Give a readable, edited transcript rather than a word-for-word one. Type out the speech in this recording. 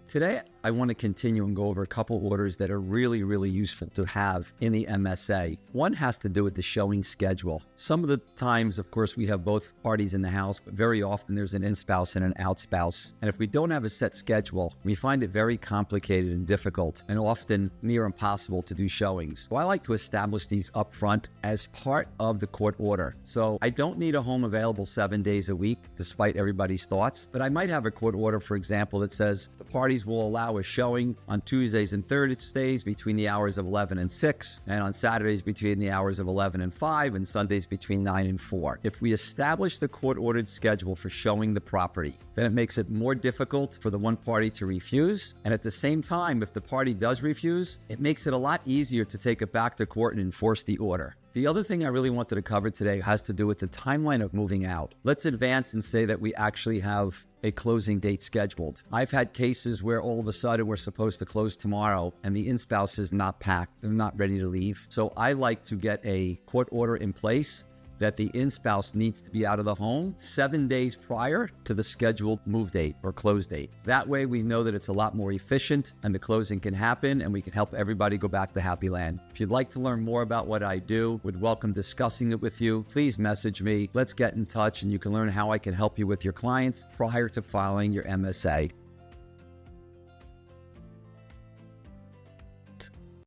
Today, I want to continue and go over a couple orders that are really useful to have in the MSA. One has to do with the showing schedule. Some of the times, of course, we have both parties in the house, but very often there's an in-spouse and an out-spouse. And if we don't have a set schedule, we find it very complicated and difficult and often near impossible to do showings. So I like to establish these up front as part of the court order. So I don't need a home available 7 days a week, despite everybody's thoughts, but I might have a court order, for example, that says the parties will allow a showing on Tuesdays and Thursdays between the hours of 11 and 6, and on Saturdays between the hours of 11 and 5, and Sundays between 9 and 4. If we establish the court-ordered schedule for showing the property, then it makes it more difficult for the one party to refuse, and at the same time, if the party does refuse, it makes it a lot easier to take it back to court and enforce the order. The other thing I really wanted to cover today has to do with the timeline of moving out. Let's advance and say that we actually have a closing date scheduled. I've had cases where all of a sudden we're supposed to close tomorrow and the in-spouse is not packed, they're not ready to leave. So I like to get a court order in place that the in-spouse needs to be out of the home 7 days prior to the scheduled move date or close date. That way we know that it's a lot more efficient and the closing can happen and we can help everybody go back to happy land. If you'd like to learn more about what I do, would welcome discussing it with you, please message me. Let's get in touch and you can learn how I can help you with your clients prior to filing your MSA.